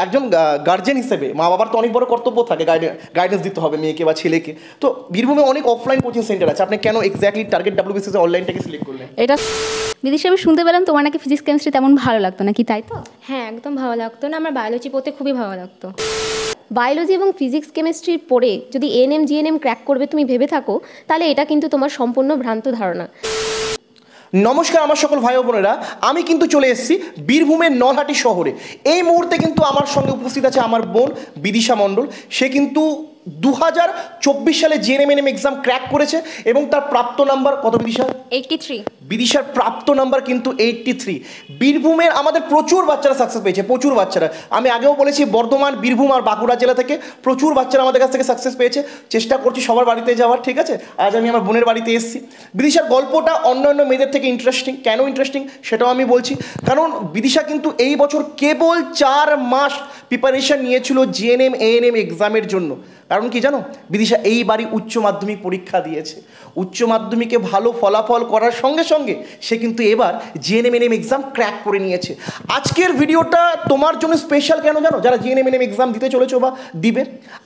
একজন গার্জেন হিসেবে মা বাবার তো অনেক বড় কর্তব্য থাকে, গাইডেন্স দিতে হবে মেয়েকে বা ছেলেকে। তো বীরভূমে অনেক অফলাইন কোচিং সেন্টার আছে, আপনি কেন এক্স্যাক্টলি টার্গেট WBCS অনলাইনটাকে সিলেক্ট করলেন? এটা বিদিশা, আমি শুনতে পেলাম তোমার নাকি ফিজিক্স কেমিস্ট্রি তেমন ভালো লাগতো না, কি তাই তো? হ্যাঁ, একদম ভালো লাগতো না, আমার বায়োলজি পড়তে খুবই ভালো লাগতো। বায়োলজি এবং ফিজিক্স কেমিস্ট্রি পড়ে যদি এএনএম জিএনএম ক্র্যাক করবে তুমি ভেবে থাকো, তাহলে এটা কিন্তু তোমার সম্পূর্ণ ভ্রান্ত ধারণা। নমস্কার আমার সকল ভাই বোনেরা, আমি কিন্তু চলে এসেছি বীরভূমের নলহাটি শহরে। এই মুহূর্তে কিন্তু আমার সঙ্গে উপস্থিত আছে আমার বোন বিদিশা মণ্ডল। সে কিন্তু 2024 সালে জিএনএম এক্সাম ক্র্যাক করেছে এবং তার প্রাপ্ত নাম্বার কত বিদিশা? 83। বিদিশার প্রাপ্ত নাম্বার কিন্তু 83। বীরভূমের আমাদের প্রচুর বাচ্চারা সাকসেস পেয়েছে, প্রচুর বাচ্চারা। আমি আগেও বলেছি বর্ধমান, বীরভূম আর বাঁকুড়া জেলা থেকে প্রচুর বাচ্চারা আমাদের কাছ থেকে সাকসেস পেয়েছে। চেষ্টা করছি সবার বাড়িতে যাওয়ার, ঠিক আছে? আজ আমি আমার বোনের বাড়িতে এসেছি। বিদিশার গল্পটা অন্যান্য মেয়েদের থেকে ইন্টারেস্টিং। কেন ইন্টারেস্টিং সেটাও আমি বলছি, কারণ বিদিশা কিন্তু এই বছর কেবল 4 মাস প্রিপারেশন নিয়েছিল জিএনএম এএনএম এক্সামের জন্য। কারণ কি জানো, বিদিশা এইবারই উচ্চ মাধ্যমিক পরীক্ষা দিয়েছে। উচ্চ মাধ্যমিকে ভালো ফলাফল করার সঙ্গে সঙ্গে সে কিন্তু এবার জিএনএম এক্সাম ক্র্যাক করে নিয়েছে। আজকের ভিডিওটা তোমার জন্য স্পেশাল কেন জানো, যারা জিএনএম এক্সাম দিতে চলেছো বা দিবে।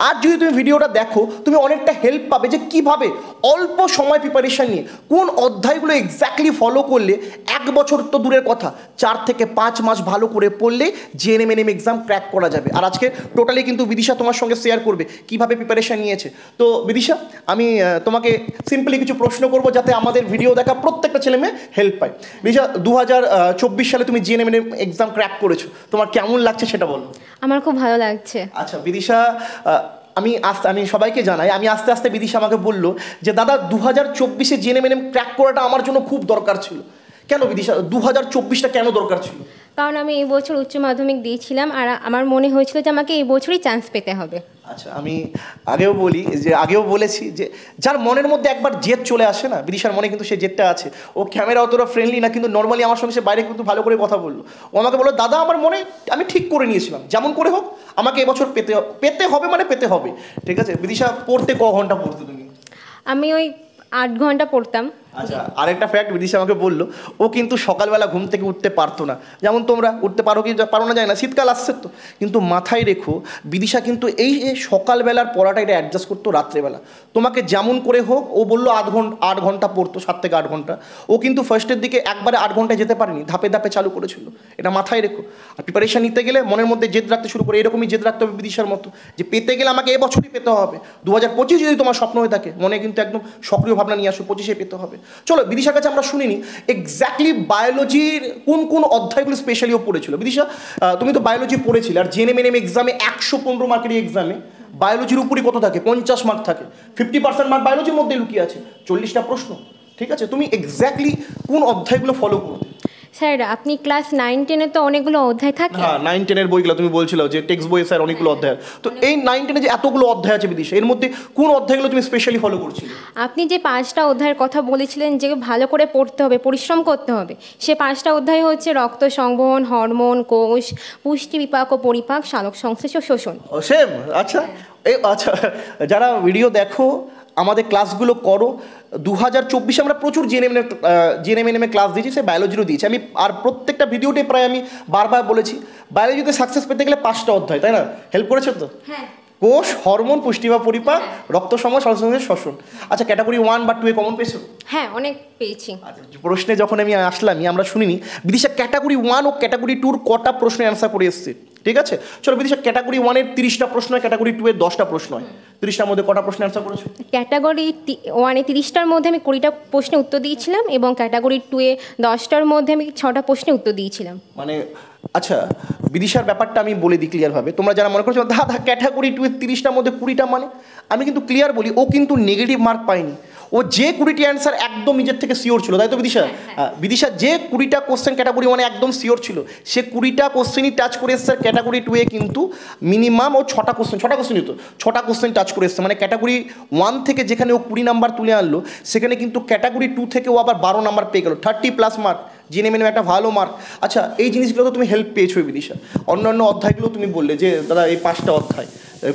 আর যদি তুমি ভিডিওটা দেখো, তুমি অনেকটা হেল্প পাবে যে কীভাবে অল্প সময় প্রিপারেশান নিয়ে কোন অধ্যায়গুলো এক্স্যাক্টলি ফলো করলে 1 বছর তো দূরের কথা, 4 থেকে 5 মাস ভালো করে পড়লে জিএনএম এক্সাম ক্র্যাক করা যাবে। আর আজকে টোটালি কিন্তু বিদিশা তোমার সঙ্গে শেয়ার করবে কীভাবে প্রিপারেশন নিয়েছে। তো বিদিশা, আমি তোমাকে সিম্পলি কিছু প্রশ্ন করবো যাতে আমাদের ভিডিও দেখা প্রত্যেকটা ছেলে মেয়ে হেল্প পায়। বিদিশা, 2024 সালে তুমি জিএনএম এক্সাম ক্র্যাক করেছো, তোমার কেমন লাগছে সেটা বলো। আমার খুব ভালো লাগছে। আচ্ছা বিদিশা, আমি সবাইকে জানাই, আমি আস্তে আস্তে বিদিশা আমাকে বললো যে দাদা 2024-এ জিএনএম ক্র্যাক করাটা আমার জন্য খুব দরকার ছিল। কেন বিদিশা 2024টা কেন দরকার ছিল? কারণ আমি এই বছর উচ্চ মাধ্যমিক দিয়েছিলাম আর আমার মনে হয়েছিল যে আমাকে এই বছরই চান্স পেতে হবে। আচ্ছা, আমি আগেও বলেছি যে যার মনের মধ্যে একবার জেদ চলে আসে না, বিদিশার মনে কিন্তু সেই জেদটা আছে। ও ক্যামেরা অতটা ফ্রেন্ডলি না, কিন্তু নর্মালি আমার সঙ্গে সে বাইরে কিন্তু ভালো করে কথা বললো। ও আমাকে বললো দাদা আমার মনে আমি ঠিক করে নিয়েছিলাম, যেমন করে হোক আমাকে এবছর পেতে হবে, মানে পেতে হবে। ঠিক আছে বিদিশা, পড়তে ক ঘন্টা পড়তে তুমি? আমি ওই 8 ঘন্টা পড়তাম। আচ্ছা, আরেকটা ফ্যাক্ট বিদিশা আমাকে বললো, ও কিন্তু সকালবেলা ঘুম থেকে উঠতে পারতো না। যেমন তোমরা উঠতে পারো কি পারো না যায় না, শীতকাল আসছে তো। কিন্তু মাথায় রেখো, বিদিশা কিন্তু এই সকালবেলার পড়াটা এটা অ্যাডজাস্ট করতো রাত্রেবেলা। তোমাকে যেমন করে হোক, ও বললো 8 ঘন্টা পড়তো, 7 থেকে 8 ঘন্টা। ও কিন্তু ফার্স্টের দিকে একবারে 8 ঘন্টায় যেতে পারেনি, ধাপে ধাপে চালু করেছিল। এটা মাথায় রেখো। আর প্রিপারেশন নিতে গেলে মনের মধ্যে জেদ রাখতে শুরু করে, এরকমই জেদ রাখতে হবে বিদিশার মতো, যে পেতে গেলে আমাকে এবছরই পেতে হবে। 2025 যদি তোমার স্বপ্ন হয়ে থাকে, মনে কিন্তু একদম সক্রিয় ভাবনা নিয়ে আসো, 25-এ পেতে হবে। চলো বিদিশার কাছে আমরা শুনিনি এক্স্যাক্টলি বায়োলজির কোন কোন অধ্যায়গুলো স্পেশালিও পড়েছিল। বিদিশা, তুমি তো বায়োলজি পড়েছিলে, আর জিএনএম এক্সামে 115 মার্কের এক্সামে বায়োলজির উপরই কত থাকে? 50 মার্ক থাকে। 50% মার্ক বায়োলজির মধ্যে লুকিয়ে আছে, 40টা প্রশ্ন। ঠিক আছে, তুমি এক্স্যাক্টলি কোন অধ্যায়গুলো ফলো করো? স্যার, আপনি ক্লাস 9-10-এ তো অনেকগুলো অধ্যায় থাকে। হ্যাঁ, 9-10-এর বইগুলো তুমি বলছিলে যে টেক্সট বইয়ে স্যার অনেকগুলো অধ্যায়। তো এই 9-10-এ যে এতগুলো অধ্যায় আছে বিদিশা, এর মধ্যে কোন অধ্যায়গুলো তুমি স্পেশালি ফলো করছিলে? আপনি যে 5টা অধ্যায়ের কথা বলেছিলেন যে ভালো করে পড়তে হবে, পরিশ্রম করতে হবে, সে 5টা অধ্যায় হচ্ছে রক্ত সংবহন, হরমোন, কোষ, পুষ্টি, বিপাক ও পরিপাক, সালোক সংশ্লেষ ও শোষণ। সেম। আচ্ছা, আচ্ছা, যারা ভিডিও দেখো আমাদের ক্লাসগুলো করো। 2024-এ আমরা প্রচুর জিএনএম ক্লাস দিয়েছি, সে বায়োলজিরও দিয়েছি আমি। আর প্রত্যেকটা ভিডিওতে প্রায় আমি বারবার বলেছি, বায়োলজিতে সাকসেস পেতে গেলে 5টা অধ্যায়, তাই না? হেল্প করেছে তো? হ্যাঁ। কোষ, হরমোন, পুষ্টি বা পরিপাক, রক্ত সময়, সালোকসংশ্লেষ, শোষণ। আচ্ছা, ক্যাটাগরি 1 বা 2-এ কমন পেয়েছো? হ্যাঁ, অনেক পেয়েছি। আচ্ছা, প্রশ্নে যখন আমি আসলামই, আমরা শুনিনি বিদিশা ক্যাটাগরি 1 ও ক্যাটাগরি 2-র কটা প্রশ্নের অ্যান্সার করে এসছে। ঠিক আছে, চলো বিদিশা, ক্যাটাগরি 1-এর 30টা প্রশ্ন হয়, ক্যাটাগরি 2-এর 10টা প্রশ্ন হয়। 30টার মধ্যে কটা প্রশ্ন অ্যান্সার করেছো? ক্যাটাগরি 1-এ 30টার মধ্যে আমি 20টা প্রশ্নের উত্তর দিয়েছিলাম এবং ক্যাটাগরি 2-এ 10টার মধ্যে আমি 6টা প্রশ্নের উত্তর দিয়েছিলাম। মানে আচ্ছা, বিদিশার ব্যাপারটা আমি বলে দিই ক্লিয়ারভাবে। তোমরা যারা মনে করছো দাদা ক্যাটাগরি 2-এর 30টার মধ্যে 20টা, মানে আমি কিন্তু ক্লিয়ার বলি, ও কিন্তু নেগেটিভ মার্ক পায়নি। ও যে 20টি অ্যান্সার একদম নিজের থেকে সিওর ছিল, তাই তো বিদিশা? বিদিশা যে 20টা কোশ্চেন ক্যাটাগরি 1-এ একদম সিওর ছিল, সে 20টা কোশ্চেনই টাচ করে এসছে। ক্যাটাগরি 2-এ কিন্তু মিনিমাম ও 6টা কোশ্চেনই তো 6টা কোশ্চেন টাচ করে এসছে। মানে ক্যাটাগরি 1 থেকে যেখানে ও 20 নাম্বার তুলে আনলো, সেখানে কিন্তু ক্যাটাগরি 2 থেকে ও আবার 12 নাম্বার পেয়ে গেল, 30+ মার্ক। জিএনএম একটা ভালো মার্ক। আচ্ছা, এই জিনিসগুলো তো তুমি হেল্প পেয়েছো বিদিশা। অন্যান্য অধ্যায়গুলো তুমি বললে যে দাদা এই 5টা অধ্যায়,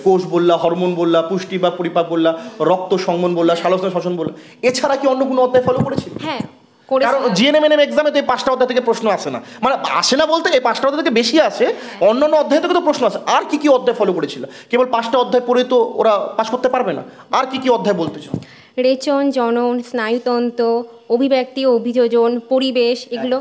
কোষ বললা, হরমোন বললা, পুষ্টি বা পরিপাক বললা, রক্ত সংবহন বললা, সালোকসংশ্লেষ, শোষণ বললা, এছাড়া কি অন্য কোনো অধ্যায় ফলো করেছি? হ্যাঁ, কারণ জিএনএম এক্সামে তো এই 5টা অধ্যায় থেকে প্রশ্ন আসে না, মানে আসে না বলতে এই 5টা অধ্যায় থেকে বেশি আসে, অন্যান্য অধ্যায় থেকে তো প্রশ্ন আসে। আর কি কি অধ্যায় ফলো করেছিল? কেবল 5টা অধ্যায় পড়ে তো ওরা পাশ করতে পারবে না, আর কি কি অধ্যায় বলতে চাও? রেচন, জনন, স্নায়ুতন্ত্র, অভিব্যক্তি, অভিযোজন, পরিবেশ, এগুলো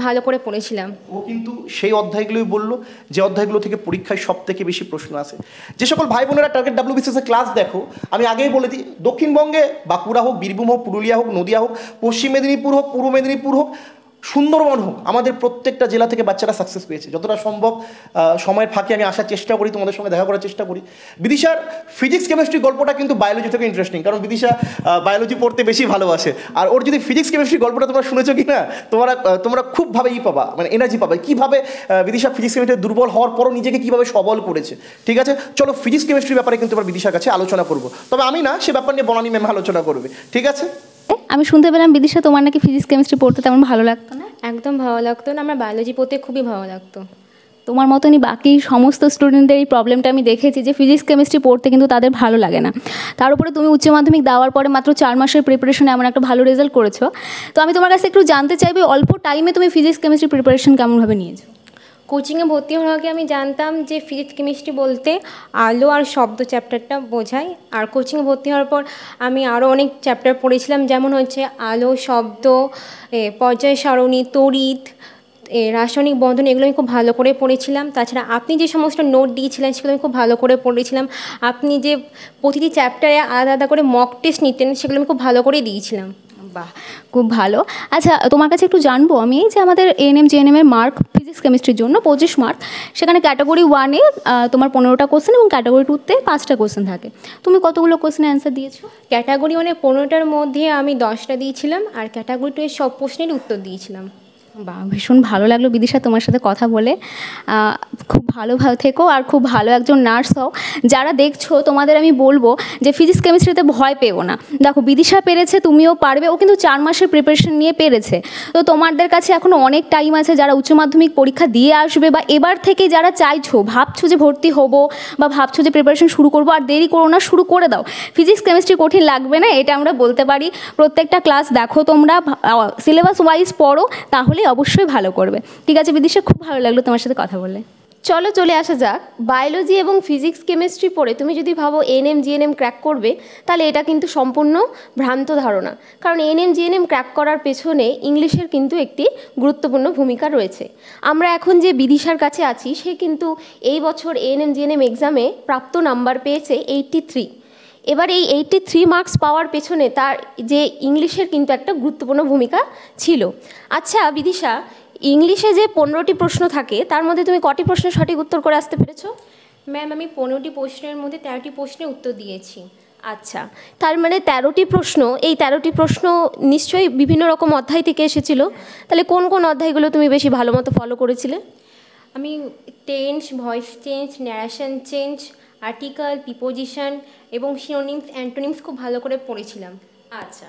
ভালো করে পড়েছিলাম। ও কিন্তু সেই অধ্যায়গুলোই বললো যে অধ্যায়গুলো থেকে পরীক্ষায় সব থেকে বেশি প্রশ্ন আসে। যে সকল ভাই বোনেরা টার্গেট WBCS ক্লাস দেখো, আমি আগেই বলে দিই, দক্ষিণবঙ্গে বাঁকুড়া হোক, বীরভূম হোক, পুরুলিয়া হোক, নদিয়া হোক, পশ্চিম মেদিনীপুর হোক, পূর্ব মেদিনীপুর হোক, সুন্দরবন হোক, আমাদের প্রত্যেকটা জেলা থেকে বাচ্চারা সাকসেস পেয়েছে। যতটা সম্ভব সময়ের ফাঁকে আমি আসার চেষ্টা করি, তোমাদের সঙ্গে দেখা করার চেষ্টা করি। বিদিশার ফিজিক্স কেমিস্ট্রি গল্পটা কিন্তু বায়োলজি থেকে ইন্টারেস্টিং, কারণ বিদিশা বায়োলজি পড়তে বেশি ভালোবাসে। আর ওর যদি ফিজিক্স কেমিস্ট্রি গল্পটা তোমরা শুনেছো কি না, তোমরা খুবভাবে পাবা, মানে এনার্জি পাবে, কীভাবে বিদিশা ফিজিক্স কেমিস্ট্রি দুর্বল হওয়ার পরও নিজেকে কীভাবে সবল করেছে। ঠিক আছে, চলো ফিজিক্স কেমিস্ট্রির ব্যাপারে কিন্তু এবার বিদিশার কাছে আলোচনা করবো, তবে আমি না, সে ব্যাপার নিয়ে বনানী ম্যাম আলোচনা করবে। ঠিক আছে, আমি শুনতে পেলাম বিদিশা তোমার নাকি ফিজিক্স কেমিস্ট্রি পড়তে তেমন ভালো লাগতো না? একদম ভালো লাগতো না, আমার বায়োলজি পড়তে খুবই ভালো লাগতো। তোমার মতনই বাকি সমস্ত স্টুডেন্টদের এই প্রবলেমটা আমি দেখেছি যে ফিজিক্স কেমিস্ট্রি পড়তে কিন্তু তাদের ভালো লাগে না। তার উপরে তুমি উচ্চ মাধ্যমিক দেওয়ার পরে মাত্র 4 মাসের প্রিপারেশনে এমন একটা ভালো রেজাল্ট করেছো। তো আমি তোমার কাছে একটু জানতে চাইবো, অল্প টাইমে তুমি ফিজিক্স কেমিস্ট্রি প্রিপারেশন কেমনভাবে নিয়েছো? কোচিংয়ে ভর্তি হওয়ার আগে আমি জানতাম যে ফিজিক্স কেমিস্ট্রি বলতে আলো আর শব্দ চ্যাপ্টারটা বোঝায়, আর কোচিংয়ে ভর্তি হওয়ার পর আমি আরও অনেক চ্যাপ্টার পড়েছিলাম, যেমন হচ্ছে আলো, শব্দ, পর্যায় সারণী, তড়িৎ, রাসায়নিক বন্ধন, এগুলো আমি খুব ভালো করে পড়েছিলাম। তাছাড়া আপনি যে সমস্ত নোট দিয়েছিলেন সেগুলো আমি খুব ভালো করে পড়েছিলাম। আপনি যে প্রতিটি চ্যাপ্টারে আলাদা আলাদা করে মক টেস্ট নিতেন সেগুলো আমি খুব ভালো করে দিয়েছিলাম। বাহ, খুব ভালো। আচ্ছা, তোমার কাছে একটু জানবো আমি যে আমাদের এএনএম জিএনএমের মার্ক ফিজিক্স কেমিস্ট্রির জন্য 25 মার্ক, সেখানে ক্যাটাগরি 1-এ তোমার 15টা কোশ্চেন এবং ক্যাটাগরি 2-তে 5টা কোশ্চেন থাকে। তুমি কতগুলো কোশ্চেনের অ্যান্সার দিয়েছো? ক্যাটাগরি 1-এ 15টার মধ্যে আমি 10টা দিয়েছিলাম, আর ক্যাটাগরি 2-এর সব প্রশ্নেরই উত্তর দিয়েছিলাম। বাহ, ভীষণ ভালো লাগলো বিদিশা তোমার সাথে কথা বলে। খুব ভালো থেকো আর খুব ভালো একজন নার্স হও। যারা দেখছো তোমাদের আমি বলবো যে ফিজিক্স কেমিস্ট্রিতে ভয় পেও না। দেখো বিদিশা পেরেছে, তুমিও পারবে। ও কিন্তু 4 মাসের প্রিপারেশন নিয়ে পেরেছে। তো তোমাদের কাছে এখনও অনেক টাইম আছে, যারা উচ্চ মাধ্যমিক পরীক্ষা দিয়ে আসবে বা এবার থেকে যারা চাইছো, ভাবছো যে ভর্তি হবো বা ভাবছো যে প্রিপারেশন শুরু করবো, আর দেরি করো না, শুরু করে দাও। ফিজিক্স কেমিস্ট্রি কঠিন লাগবে না, এটা আমরা বলতে পারি। প্রত্যেকটা ক্লাস দেখো, তোমরা সিলেবাস ওয়াইজ পড়ো, তাহলে অবশ্যই ভালো করবে। ঠিক আছে বিদিশা, খুব ভালো লাগলো তোমার সাথে কথা বলে। চলো চলে আসা যাক, বায়োলজি এবং ফিজিক্স কেমিস্ট্রি পড়ে তুমি যদি ভাবো এএনএম জিএনএম ক্র্যাক করবে, তাহলে এটা কিন্তু সম্পূর্ণ ভ্রান্ত ধারণা। কারণ এএনএম জিএনএম ক্র্যাক করার পেছনে ইংলিশের কিন্তু একটি গুরুত্বপূর্ণ ভূমিকা রয়েছে। আমরা এখন যে বিদিশার কাছে আছি, সে কিন্তু এই বছর এএনএম জিএনএম এক্সামে প্রাপ্ত নাম্বার পেয়েছে 83। এবার এই 83 মার্কস পাওয়ার পেছনে তার যে ইংলিশের কিন্তু একটা গুরুত্বপূর্ণ ভূমিকা ছিল। আচ্ছা বিদিশা, ইংলিশে যে 15টি প্রশ্ন থাকে, তার মধ্যে তুমি কটি প্রশ্নের সঠিক উত্তর করে আসতে পেরেছো? ম্যাম, আমি 15টি প্রশ্নের মধ্যে 13টি প্রশ্নের উত্তর দিয়েছি। আচ্ছা, তার মানে 13টি প্রশ্ন, এই 13টি প্রশ্ন নিশ্চয়ই বিভিন্ন রকম অধ্যায় থেকে এসেছিল। তাহলে কোন কোন অধ্যায়গুলো তুমি বেশি ভালো মতো ফলো করেছিলে? আমি tense, voice change, narration change, article, preposition এবং সিনোনিমস, অ্যান্টোনিমস খুব ভালো করে পড়েছিলাম। আচ্ছা,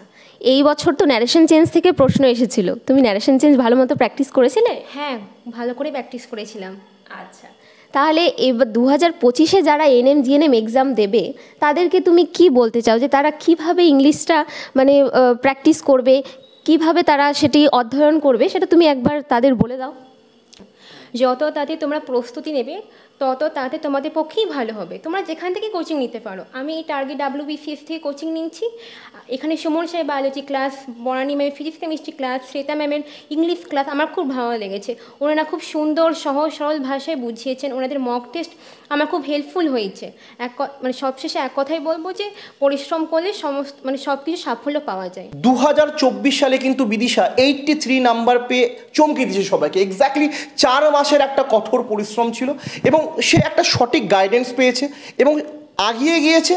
এই বছর তো ন্যারেশন চেঞ্জ থেকে প্রশ্ন এসেছিল, তুমি ন্যারেশন চেঞ্জ ভালো মতো প্র্যাকটিস করেছিলে? হ্যাঁ, ভালো করে প্র্যাকটিস করেছিলাম। আচ্ছা, তাহলে এবার 2025-এ যারা এএনএম জিএনএম এক্সাম দেবে, তাদেরকে তুমি কি বলতে চাও যে তারা কিভাবে ইংলিশটা মানে প্র্যাকটিস করবে, কিভাবে তারা সেটি অধ্যয়ন করবে, সেটা তুমি একবার তাদের বলে দাও। যত তাতে তোমরা প্রস্তুতি নেবে, তত তাতে তোমাদের পক্ষেই ভালো হবে। তোমরা যেখান থেকে কোচিং নিতে পারো। আমি এই টার্গেট WBCS থেকে কোচিং নিচ্ছি। এখানে সুমন সাহেব বায়োলজি ক্লাস, বনানী ম্যামের ফিজিক্স কেমিস্ট্রি ক্লাস, শ্বেতা ম্যামের ইংলিশ ক্লাস আমার খুব ভালো লেগেছে। ওনারা খুব সুন্দর সহজ সরল ভাষায় বুঝিয়েছেন। ওনাদের মক টেস্ট আমার খুব হেল্পফুল হয়েছে। মানে সবশেষে এক কথাই বলবো যে পরিশ্রম করলে সব কিছু সাফল্য পাওয়া যায়। 2024 সালে কিন্তু বিদিশা 83 নাম্বার পেয়ে চমকে দিয়েছে সবাইকে। এক্স্যাক্টলি 4 মাসের একটা কঠোর পরিশ্রম ছিল এবং সে একটা সঠিক গাইডেন্স পেয়েছে এবং আগিয়ে গিয়েছে।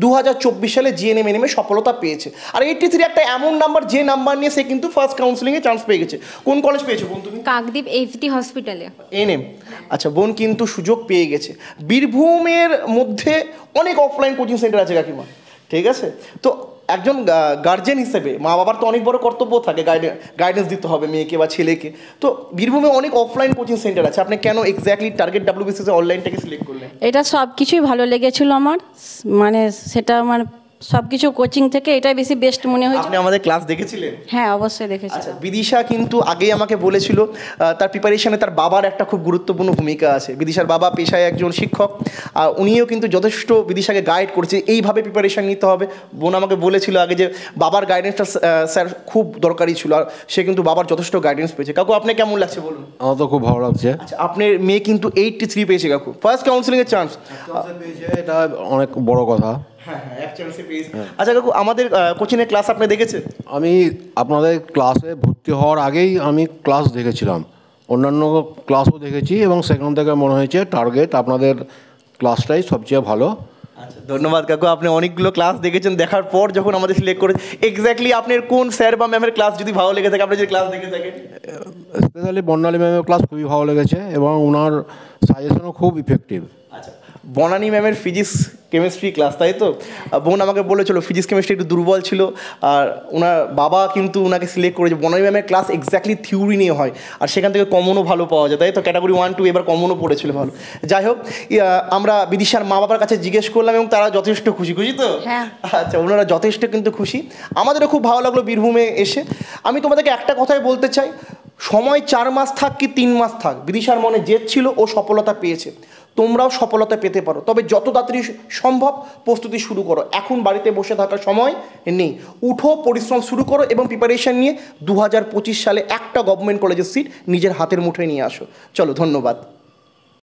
2024 সালে জিএনএম এনএমে সফলতা পেয়েছে। আর 83 একটা এমন নাম্বার, যে নাম্বার নিয়ে সে কিন্তু ফার্স্ট কাউন্সিলিংয়ে চান্স পেয়ে গেছে। কোন কলেজ পেয়েছে বোন তুমি? কাকদ্বীপ এইচডি হসপিটালে এনএম। আচ্ছা, বোন কিন্তু সুযোগ পেয়ে গেছে। বীরভূমের মধ্যে অনেক অফলাইন কোচিং সেন্টার আছে কাকিমা, ঠিক আছে? তো একজন গার্জেন হিসেবে মা বাবার তো অনেক বড় কর্তব্য থাকে, গাইডেন্স দিতে হবে মেয়েকে বা ছেলেকে। তো বীরভূমে অনেক অফলাইন কোচিং সেন্টার আছে, আপনি কেন এক্স্যাক্টলি টার্গেট WBCS অনলাইনটাকে সিলেক্ট করলেন? এটা সব কিছুই ভালো লেগেছিল আমার, মানে সেটা আমার সব কিছু কোচিং থেকে এটাই বেশি বেস্ট মনে হয়েছে। আপনি আমাদের ক্লাস দেখেছিলেন? হ্যাঁ, অবশ্যই দেখেছি। আচ্ছা, বিদিশা কিন্তু আগেই আমাকে বলেছিল তার প্রিপারেশনে তার বাবার একটা খুব গুরুত্বপূর্ণ ভূমিকা আছে। বিদিশার বাবা পেশায় একজন শিক্ষক, আর উনিও কিন্তু যথেষ্ট বিদিশাকে গাইড করেছে এইভাবে প্রিপারেশন নিতে হবে। বোন আমাকে বলেছিল আগে যে বাবার গাইডেন্সটা স্যার খুব দরকারি ছিল, আর সে কিন্তু বাবার যথেষ্ট গাইডেন্স পেয়েছে। কাকু আপনার কেমন লাগছে বলুন? আমার তো খুব ভালো লাগছে। আচ্ছা, আপনার মেয়ে কিন্তু 83 পেয়েছে কাকু, ফার্স্ট কাউন্সিলিংয়ের চান্স পেয়েছে, এটা অনেক বড় কথা। হ্যাঁ, এক চান্সে পেয়েছে। আচ্ছা কাকু, আমাদের কোচিংয়ের ক্লাস আপনি দেখেছেন? আমি আপনাদের ক্লাসে ভর্তি হওয়ার আগেই আমি ক্লাস দেখেছিলাম, অন্যান্য ক্লাসও দেখেছি, এবং সেখান থেকে মনে হয়েছে টার্গেট আপনাদের ক্লাসটাই সবচেয়ে ভালো। আচ্ছা, ধন্যবাদ কাকু। আপনি অনেকগুলো ক্লাস দেখেছেন, দেখার পর যখন আমাদের সিলেক্ট করে এক্স্যাক্টলি আপনার কোন স্যার বা ম্যামের ক্লাস যদি ভালো লেগে থাকে, আপনি যদি ক্লাস দেখে থাকেন? স্পেশালি বর্ণালী ম্যামের ক্লাস খুবই ভালো লেগেছে এবং ওনার সাজেশনও খুব ইফেক্টিভ। আচ্ছা, বনানী ম্যামের ফিজিক্স কেমিস্ট্রি ক্লাস, তাই তো? বোন আমাকে বলেছিল ফিজিক্স কেমিস্ট্রি একটু দুর্বল ছিল, আর ওনার বাবা কিন্তু ওনাকে সিলেক্ট করেছে। বনানী ম্যামের ক্লাস এক্স্যাক্টলি থিওরি নিয়ে হয়, আর সেখান থেকে কমনও ভালো পাওয়া যায়, তাই তো? ক্যাটাগরি 1, 2 এবার কমনও পড়েছিল ভালো। যাই হোক, আমরা বিদিশার মা বাবার কাছে জিজ্ঞেস করলাম এবং তারা যথেষ্ট খুশি তো? হ্যাঁ। আচ্ছা, ওনারা যথেষ্ট কিন্তু খুশি। আমাদেরও খুব ভালো লাগলো বীরভূমে এসে। আমি তোমাদেরকে একটা কথাই বলতে চাই, সময় 4 মাস থাক কি 3 মাস থাক, বিদিশার মনে জেদ ছিল, ও সফলতা পেয়েছে। তোমরাও সফলতা পেতে পারো, তবে যত তাড়াতাড়ি সম্ভব প্রস্তুতি শুরু করো। এখন বাড়িতে বসে থাকার সময় নেই, উঠো, পরিশ্রম শুরু করো এবং প্রিপারেশন নিয়ে 2025 সালে একটা গভর্নমেন্ট কলেজের সিট নিজের হাতের মুঠোয় নিয়ে আসো। চলো, ধন্যবাদ।